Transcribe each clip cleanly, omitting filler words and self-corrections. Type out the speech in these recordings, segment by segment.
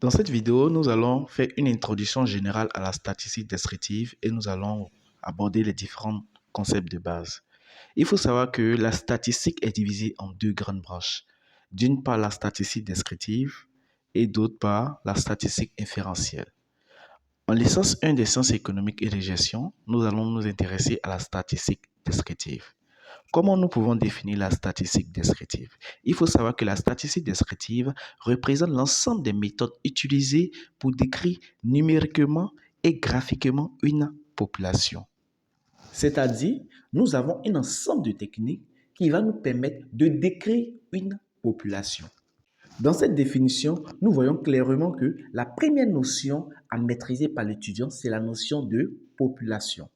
Dans cette vidéo, nous allons faire une introduction générale à la statistique descriptive et nous allons aborder les différents concepts de base. Il faut savoir que la statistique est divisée en deux grandes branches. D'une part, la statistique descriptive et d'autre part, la statistique inférentielle. En licence 1 des sciences économiques et de gestion, nous allons nous intéresser à la statistique descriptive. Comment nous pouvons définir la statistique descriptive? Il faut savoir que la statistique descriptive représente l'ensemble des méthodes utilisées pour décrire numériquement et graphiquement une population. C'est-à-dire, nous avons un ensemble de techniques qui va nous permettre de décrire une population. Dans cette définition, nous voyons clairement que la première notion à maîtriser par l'étudiant, c'est la notion de population.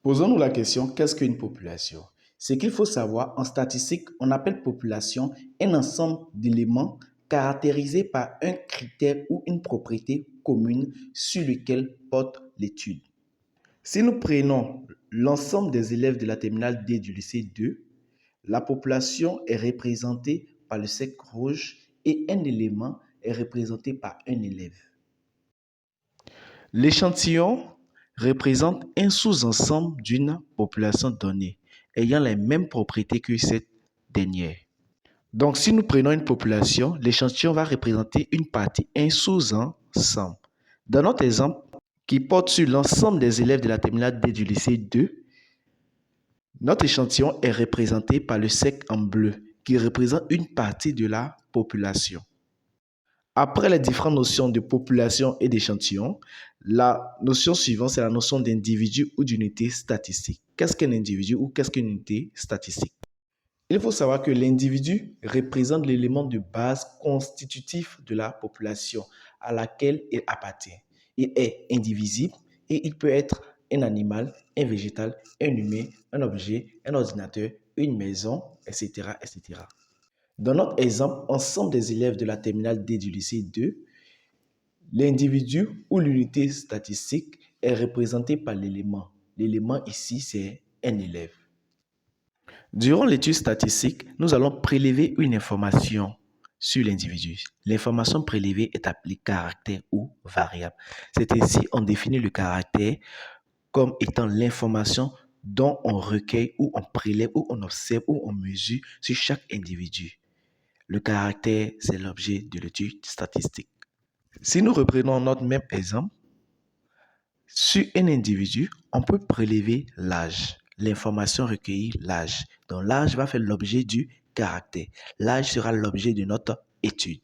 Posons-nous la question, qu'est-ce qu'une population? Ce qu'il faut savoir, en statistique, on appelle population un ensemble d'éléments caractérisés par un critère ou une propriété commune sur lequel porte l'étude. Si nous prenons l'ensemble des élèves de la terminale D du lycée 2, la population est représentée par le cercle rouge et un élément est représenté par un élève. L'échantillon représente un sous-ensemble d'une population donnée, ayant les mêmes propriétés que cette dernière. Donc, si nous prenons une population, l'échantillon va représenter une partie, un sous-ensemble. Dans notre exemple, qui porte sur l'ensemble des élèves de la terminale D du lycée 2, notre échantillon est représenté par le cercle en bleu, qui représente une partie de la population. Après les différentes notions de population et d'échantillon, la notion suivante, c'est la notion d'individu ou d'unité statistique. Qu'est-ce qu'un individu ou qu'est-ce qu'une unité statistique? Il faut savoir que l'individu représente l'élément de base constitutif de la population à laquelle il appartient. Il est indivisible et il peut être un animal, un végétal, un humain, un objet, un ordinateur, une maison, etc., etc. Dans notre exemple, ensemble des élèves de la terminale D du lycée 2, l'individu ou l'unité statistique est représenté par l'élément. L'élément ici, c'est un élève. Durant l'étude statistique, nous allons prélever une information sur l'individu. L'information prélevée est appelée caractère ou variable. C'est ainsi on définit le caractère comme étant l'information dont on recueille ou on prélève ou on observe ou on mesure sur chaque individu. Le caractère, c'est l'objet de l'étude statistique. Si nous reprenons notre même exemple, sur un individu, on peut prélever l'âge. L'information recueillie, l'âge. Donc l'âge va faire l'objet du caractère. L'âge sera l'objet de notre étude.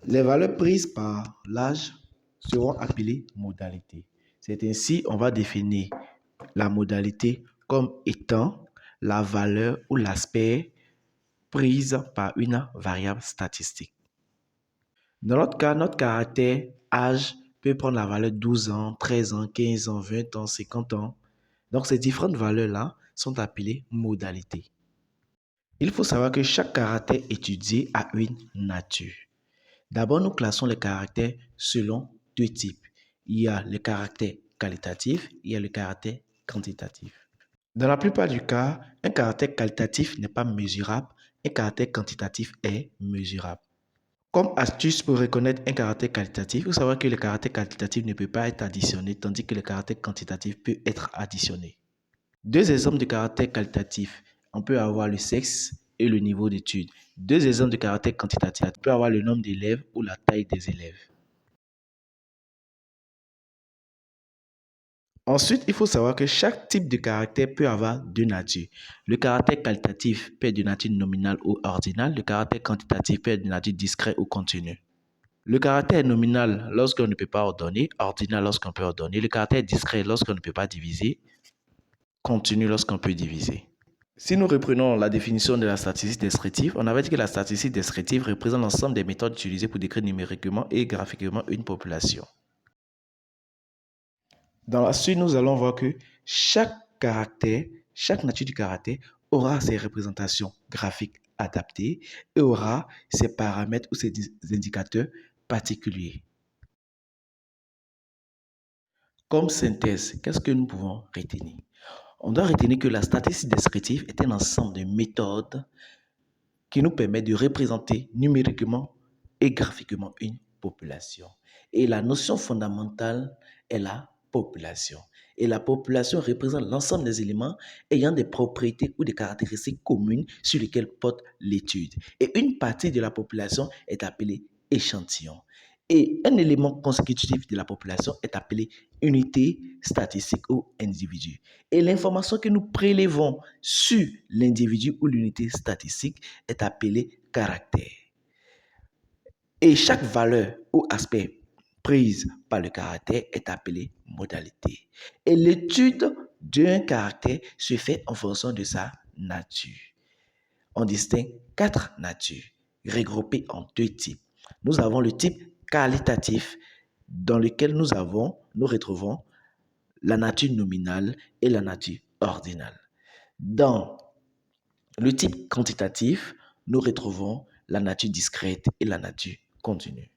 Les valeurs prises par l'âge seront appelées modalités. C'est ainsi on va définir la modalité comme étant la valeur ou l'aspect prise par une variable statistique. Dans notre cas, notre caractère âge peut prendre la valeur 12 ans, 13 ans, 15 ans, 20 ans, 50 ans. Donc ces différentes valeurs-là sont appelées modalités. Il faut savoir que chaque caractère étudié a une nature. D'abord, nous classons les caractères selon deux types. Il y a le caractère qualitatif, il y a le caractère quantitatif. Dans la plupart du cas, un caractère qualitatif n'est pas mesurable, un caractère quantitatif est mesurable. Comme astuce pour reconnaître un caractère qualitatif, il faut savoir que le caractère qualitatif ne peut pas être additionné, tandis que le caractère quantitatif peut être additionné. Deux exemples de caractère qualitatif, on peut avoir le sexe et le niveau d'études. Deux exemples de caractère quantitatif, on peut avoir le nombre d'élèves ou la taille des élèves. Ensuite, il faut savoir que chaque type de caractère peut avoir deux natures. Le caractère qualitatif peut être de nature nominale ou ordinale. Le caractère quantitatif peut être de nature discrète ou continue. Le caractère est nominal lorsqu'on ne peut pas ordonner, ordinal lorsqu'on peut ordonner. Le caractère est discret lorsqu'on ne peut pas diviser, continu lorsqu'on peut diviser. Si nous reprenons la définition de la statistique descriptive, on avait dit que la statistique descriptive représente l'ensemble des méthodes utilisées pour décrire numériquement et graphiquement une population. Dans la suite, nous allons voir que chaque caractère, chaque nature du caractère aura ses représentations graphiques adaptées et aura ses paramètres ou ses indicateurs particuliers. Comme synthèse, qu'est-ce que nous pouvons retenir? On doit retenir que la statistique descriptive est un ensemble de méthodes qui nous permettent de représenter numériquement et graphiquement une population. Et la notion fondamentale est la population. Et la population représente l'ensemble des éléments ayant des propriétés ou des caractéristiques communes sur lesquelles porte l'étude. Et une partie de la population est appelée échantillon. Et un élément constitutif de la population est appelé unité statistique ou individu. Et l'information que nous prélevons sur l'individu ou l'unité statistique est appelée caractère. Et chaque valeur ou aspect prise par le caractère est appelée modalité. Et l'étude d'un caractère se fait en fonction de sa nature. On distingue 4 natures, regroupées en 2 types. Nous avons le type qualitatif, dans lequel nous retrouvons la nature nominale et la nature ordinale. Dans le type quantitatif, nous retrouvons la nature discrète et la nature continue.